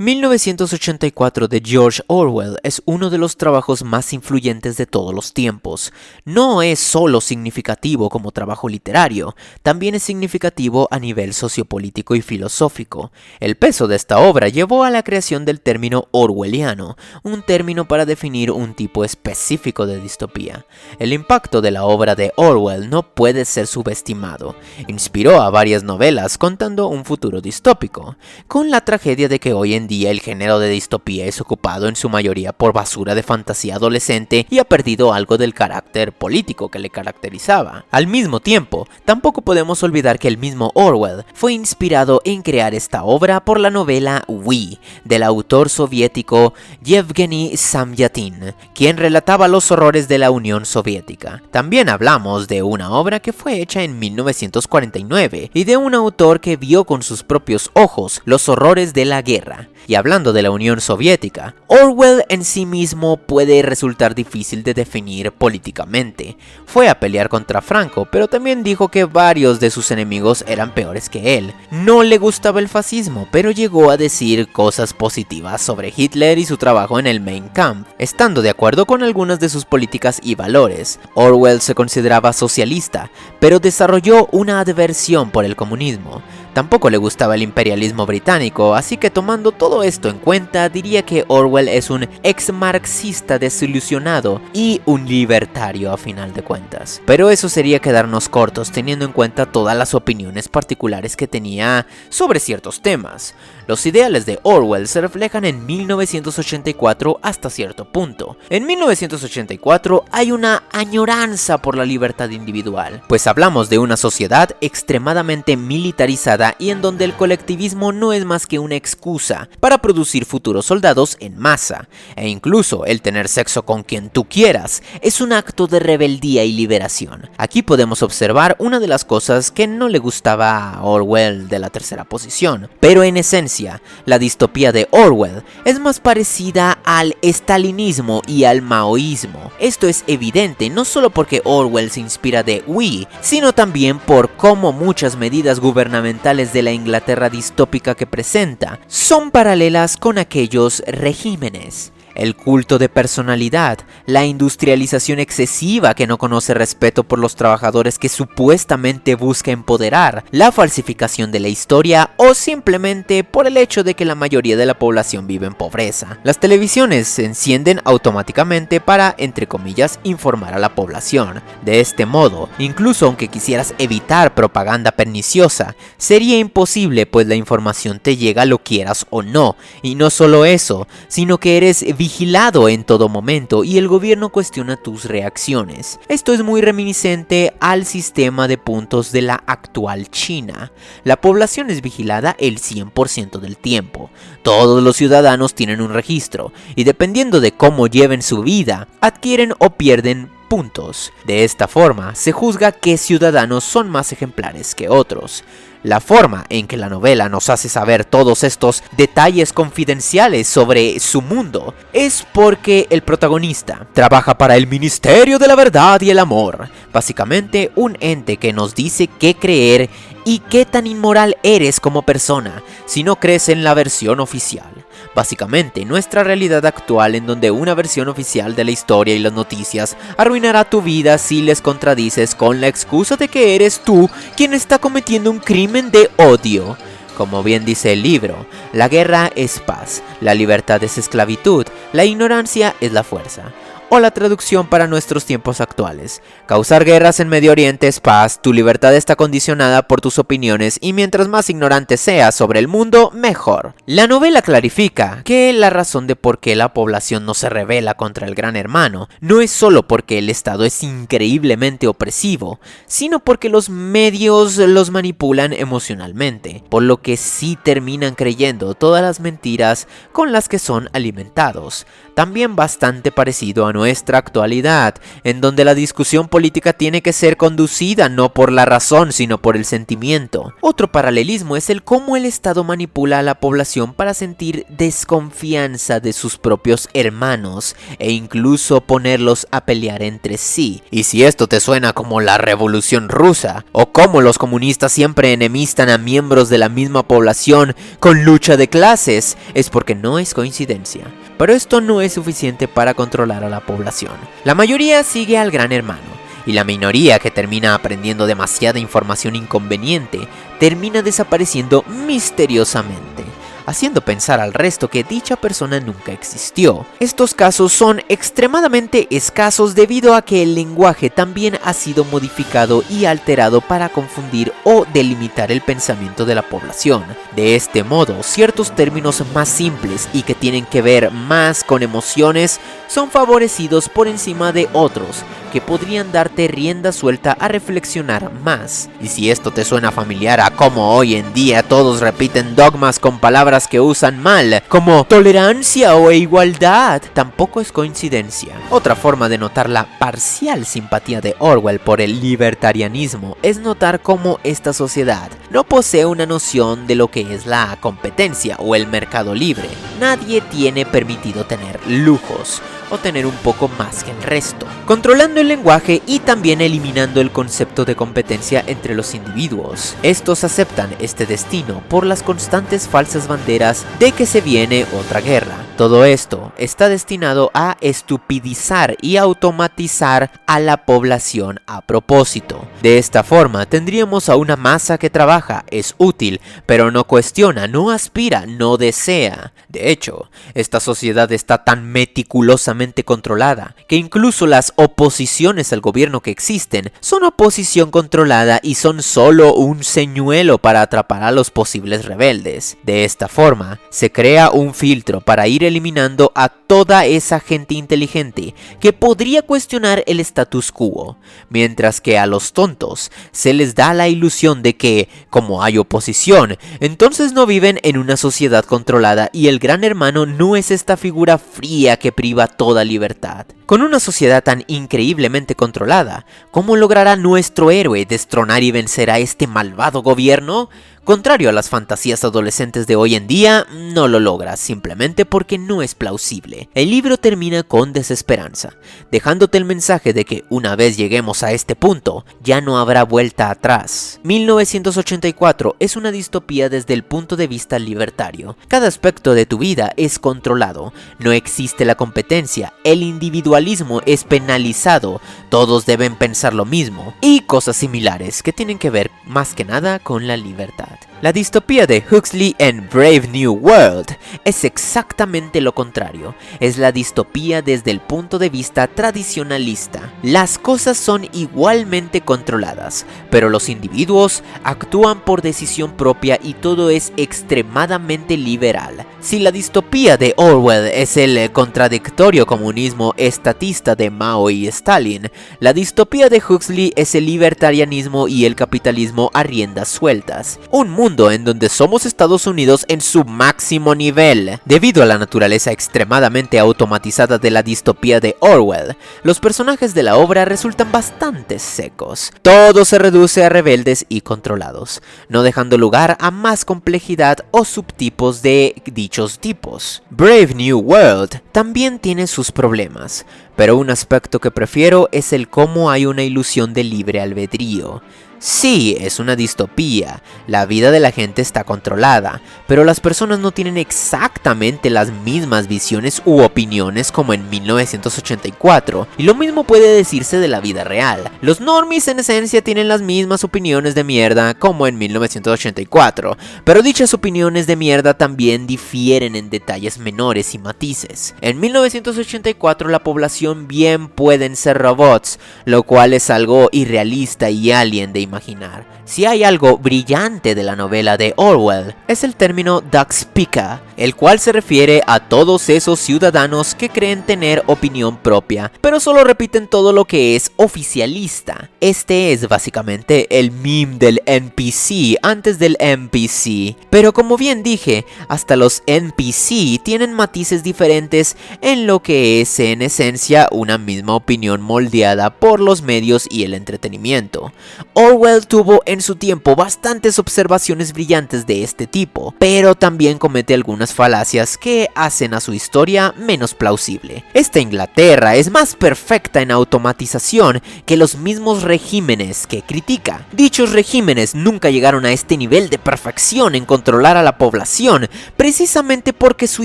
1984 de George Orwell es uno de los trabajos más influyentes de todos los tiempos. No es solo significativo como trabajo literario, también es significativo a nivel sociopolítico y filosófico. El peso de esta obra llevó a la creación del término orwelliano, un término para definir un tipo específico de distopía. El impacto de la obra de Orwell no puede ser subestimado. Inspiró a varias novelas contando un futuro distópico, con la tragedia de que hoy en día el género de distopía es ocupado en su mayoría por basura de fantasía adolescente y ha perdido algo del carácter político que le caracterizaba. Al mismo tiempo, tampoco podemos olvidar que el mismo Orwell fue inspirado en crear esta obra por la novela We, del autor soviético Yevgeny Zamyatin, quien relataba los horrores de la Unión Soviética. También hablamos de una obra que fue hecha en 1949 y de un autor que vio con sus propios ojos los horrores de la guerra. Y hablando de la Unión Soviética, Orwell en sí mismo puede resultar difícil de definir políticamente. Fue a pelear contra Franco, pero también dijo que varios de sus enemigos eran peores que él. No le gustaba el fascismo, pero llegó a decir cosas positivas sobre Hitler y su trabajo en el Mein Kampf, estando de acuerdo con algunas de sus políticas y valores. Orwell se consideraba socialista, pero desarrolló una adversión por el comunismo. Tampoco le gustaba el imperialismo británico, así que tomando todo esto en cuenta, diría que Orwell es un ex-marxista desilusionado y un libertario a final de cuentas. Pero eso sería quedarnos cortos teniendo en cuenta todas las opiniones particulares que tenía sobre ciertos temas. Los ideales de Orwell se reflejan en 1984 hasta cierto punto. En 1984 hay una añoranza por la libertad individual, pues hablamos de una sociedad extremadamente militarizada y en donde el colectivismo no es más que una excusa para producir futuros soldados en masa, e incluso el tener sexo con quien tú quieras es un acto de rebeldía y liberación. Aquí podemos observar una de las cosas que no le gustaba a Orwell de la tercera posición, pero en esencia, la distopía de Orwell es más parecida al estalinismo y al maoísmo. Esto es evidente no solo porque Orwell se inspira de We, sino también por cómo muchas medidas gubernamentales de la Inglaterra distópica que presenta son paralelas con aquellos regímenes. El culto de personalidad, la industrialización excesiva que no conoce respeto por los trabajadores que supuestamente busca empoderar, la falsificación de la historia o simplemente por el hecho de que la mayoría de la población vive en pobreza. Las televisiones se encienden automáticamente para, entre comillas, informar a la población. De este modo, incluso aunque quisieras evitar propaganda perniciosa, sería imposible, pues la información te llega lo quieras o no. Y no solo eso, sino que eres vigilado en todo momento y el gobierno cuestiona tus reacciones. Esto es muy reminiscente al sistema de puntos de la actual China. La población es vigilada el 100% del tiempo. Todos los ciudadanos tienen un registro y dependiendo de cómo lleven su vida, adquieren o pierden puntos. De esta forma, se juzga qué ciudadanos son más ejemplares que otros. La forma en que la novela nos hace saber todos estos detalles confidenciales sobre su mundo es porque el protagonista trabaja para el Ministerio de la Verdad y el Amor, básicamente un ente que nos dice qué creer y qué tan inmoral eres como persona si no crees en la versión oficial. Básicamente, nuestra realidad actual en donde una versión oficial de la historia y las noticias arruinará tu vida si les contradices con la excusa de que eres tú quien está cometiendo un crimen de odio. Como bien dice el libro, la guerra es paz, la libertad es esclavitud, la ignorancia es la fuerza. O la traducción para nuestros tiempos actuales: causar guerras en Medio Oriente es paz, tu libertad está condicionada por tus opiniones y mientras más ignorante seas sobre el mundo, mejor. La novela clarifica que la razón de por qué la población no se rebela contra el Gran Hermano no es solo porque el Estado es increíblemente opresivo, sino porque los medios los manipulan emocionalmente, por lo que sí terminan creyendo todas las mentiras con las que son alimentados. También bastante parecido a nuestra actualidad, en donde la discusión política tiene que ser conducida no por la razón, sino por el sentimiento. Otro paralelismo es el cómo el Estado manipula a la población para sentir desconfianza de sus propios hermanos e incluso ponerlos a pelear entre sí. Y si esto te suena como la Revolución Rusa, o cómo los comunistas siempre enemistan a miembros de la misma población con lucha de clases, es porque no es coincidencia. Pero esto no es suficiente para controlar a la población. La mayoría sigue al gran hermano, y la minoría, que termina aprendiendo demasiada información inconveniente, termina desapareciendo misteriosamente, haciendo pensar al resto que dicha persona nunca existió. Estos casos son extremadamente escasos debido a que el lenguaje también ha sido modificado y alterado para confundir o delimitar el pensamiento de la población. De este modo, ciertos términos más simples y que tienen que ver más con emociones son favorecidos por encima de otros que podrían darte rienda suelta a reflexionar más. Y si esto te suena familiar a cómo hoy en día todos repiten dogmas con palabras que usan mal, como tolerancia o igualdad, tampoco es coincidencia. Otra forma de notar la parcial simpatía de Orwell por el libertarianismo es notar cómo esta sociedad no posee una noción de lo que es la competencia o el mercado libre. Nadie tiene permitido tener lujos o tener un poco más que el resto, controlando el lenguaje y también eliminando el concepto de competencia entre los individuos. Estos aceptan este destino por las constantes falsas banderas de que se viene otra guerra. Todo esto está destinado a estupidizar y automatizar a la población a propósito. De esta forma tendríamos a una masa que trabaja, es útil, pero no cuestiona, no aspira, no desea. De hecho, esta sociedad está tan meticulosamente controlada que incluso las oposiciones al gobierno que existen son oposición controlada y son solo un señuelo para atrapar a los posibles rebeldes. De esta forma, se crea un filtro para ir eliminando a toda esa gente inteligente que podría cuestionar el status quo, mientras que a los tontos se les da la ilusión de que, como hay oposición, entonces no viven en una sociedad controlada y el gran hermano no es esta figura fría que priva toda libertad. Con una sociedad tan increíblemente controlada, ¿cómo logrará nuestro héroe destronar y vencer a este malvado gobierno? Contrario a las fantasías adolescentes de hoy en día, no lo logra simplemente porque no es plausible. El libro termina con desesperanza, dejándote el mensaje de que una vez lleguemos a este punto, ya no habrá vuelta atrás. 1984 es una distopía desde el punto de vista libertario. Cada aspecto de tu vida es controlado, no existe la competencia, el individualismo es penalizado, todos deben pensar lo mismo, y cosas similares que tienen que ver más que nada con la libertad. La distopía de Huxley en Brave New World es exactamente lo contrario, es la distopía desde el punto de vista tradicionalista. Las cosas son igualmente controladas, pero los individuos actúan por decisión propia y todo es extremadamente liberal. Si la distopía de Orwell es el contradictorio comunismo estatista de Mao y Stalin, la distopía de Huxley es el libertarianismo y el capitalismo a riendas sueltas. Un mundo en donde somos Estados Unidos en su máximo nivel. Debido a la naturaleza extremadamente automatizada de la distopía de Orwell, los personajes de la obra resultan bastante secos. Todo se reduce a rebeldes y controlados, no dejando lugar a más complejidad o subtipos de dichos tipos. Brave New World también tiene sus problemas, pero un aspecto que prefiero es el cómo hay una ilusión de libre albedrío. Sí, es una distopía, la vida de la gente está controlada, pero las personas no tienen exactamente las mismas visiones u opiniones como en 1984, y lo mismo puede decirse de la vida real. Los normies en esencia tienen las mismas opiniones de mierda como en 1984, pero dichas opiniones de mierda también difieren en detalles menores y matices. En 1984 la población bien pueden ser robots, lo cual es algo irrealista y alien de imaginar. Si hay algo brillante de la novela de Orwell, es el término Dagspika, el cual se refiere a todos esos ciudadanos que creen tener opinión propia, pero solo repiten todo lo que es oficialista. Este es básicamente el meme del NPC antes del NPC, pero como bien dije, hasta los NPC tienen matices diferentes en lo que es en esencia una misma opinión moldeada por los medios y el entretenimiento. Orwell tuvo en su tiempo bastantes observaciones brillantes de este tipo, pero también comete algunas falacias que hacen a su historia menos plausible. Esta Inglaterra es más perfecta en automatización que los mismos regímenes que critica. Dichos regímenes nunca llegaron a este nivel de perfección en controlar a la población, precisamente porque su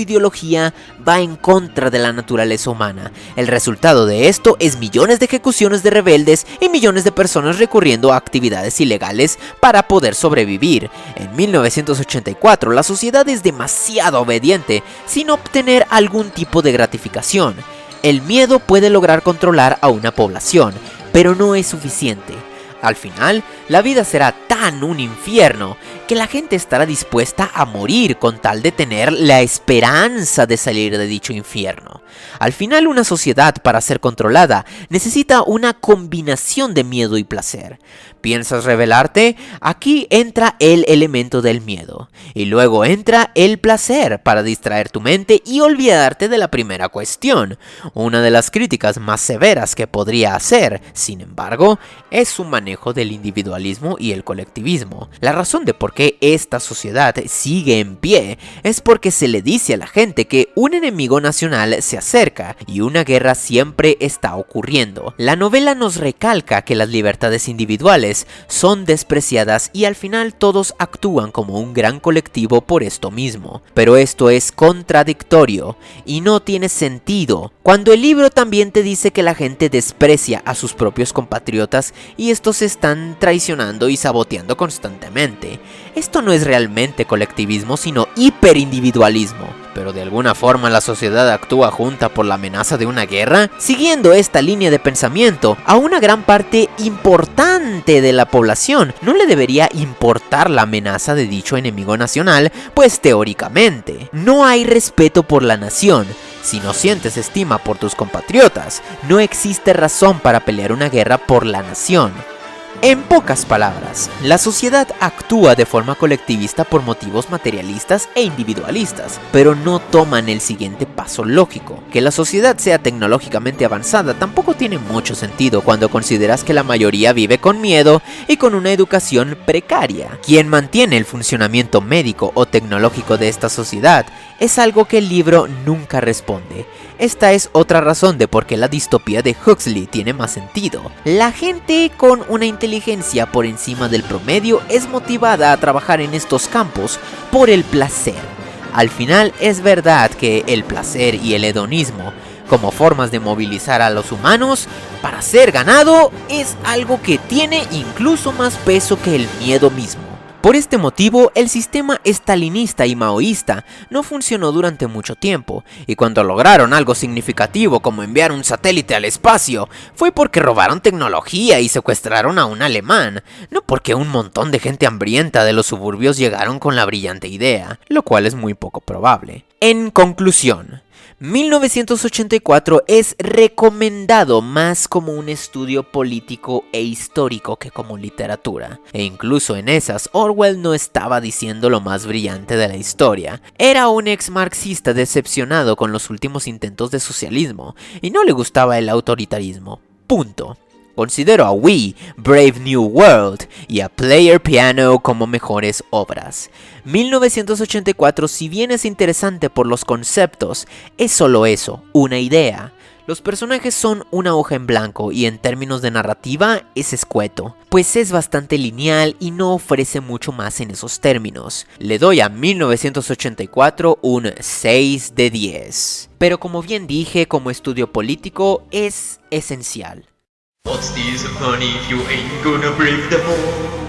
ideología va en contra de la naturaleza humana. El resultado de esto es millones de ejecuciones de rebeldes y millones de personas recurriendo a actividades ilegales para poder sobrevivir. En 1984, la sociedad es demasiado obediente sin obtener algún tipo de gratificación. El miedo puede lograr controlar a una población, pero no es suficiente. Al final, la vida será tan un infierno que la gente estará dispuesta a morir con tal de tener la esperanza de salir de dicho infierno. Al final, una sociedad, para ser controlada, necesita una combinación de miedo y placer. ¿Piensas rebelarte? Aquí entra el elemento del miedo. Y luego entra el placer para distraer tu mente y olvidarte de la primera cuestión. Una de las críticas más severas que podría hacer, sin embargo, es su manejo del individualismo y el colectivismo. La razón de por qué esta sociedad sigue en pie es porque se le dice a la gente que un enemigo nacional se acerca y una guerra siempre está ocurriendo. La novela nos recalca que las libertades individuales son despreciadas y al final todos actúan como un gran colectivo por esto mismo. Pero esto es contradictorio y no tiene sentido, cuando el libro también te dice que la gente desprecia a sus propios compatriotas y estos se están traicionando y saboteando constantemente. Esto no es realmente colectivismo, sino hiperindividualismo. Pero de alguna forma la sociedad actúa junta por la amenaza de una guerra. Siguiendo esta línea de pensamiento, a una gran parte importante de la población no le debería importar la amenaza de dicho enemigo nacional, pues teóricamente no hay respeto por la nación. Si no sientes estima por tus compatriotas, no existe razón para pelear una guerra por la nación. En pocas palabras, la sociedad actúa de forma colectivista por motivos materialistas e individualistas, pero no toman el siguiente paso lógico. Que la sociedad sea tecnológicamente avanzada tampoco tiene mucho sentido cuando consideras que la mayoría vive con miedo y con una educación precaria. Quien mantiene el funcionamiento médico o tecnológico de esta sociedad es algo que el libro nunca responde. Esta es otra razón de por qué la distopía de Huxley tiene más sentido. La gente con una inteligencia por encima del promedio es motivada a trabajar en estos campos por el placer. Al final es verdad que el placer y el hedonismo, como formas de movilizar a los humanos para ser ganado, es algo que tiene incluso más peso que el miedo mismo. Por este motivo, el sistema estalinista y maoísta no funcionó durante mucho tiempo, y cuando lograron algo significativo como enviar un satélite al espacio, fue porque robaron tecnología y secuestraron a un alemán, no porque un montón de gente hambrienta de los suburbios llegaron con la brillante idea, lo cual es muy poco probable. En conclusión, 1984 es recomendado más como un estudio político e histórico que como literatura. E incluso en esas, Orwell no estaba diciendo lo más brillante de la historia. Era un ex marxista decepcionado con los últimos intentos de socialismo y no le gustaba el autoritarismo. Punto. Considero a We, Brave New World y a Player Piano como mejores obras. 1984, si bien es interesante por los conceptos, es solo eso, una idea. Los personajes son una hoja en blanco y en términos de narrativa es escueto, pues es bastante lineal y no ofrece mucho más en esos términos. Le doy a 1984 un 6 de 10. Pero como bien dije, como estudio político es esencial. What's the use of money if you ain't gonna brave them all?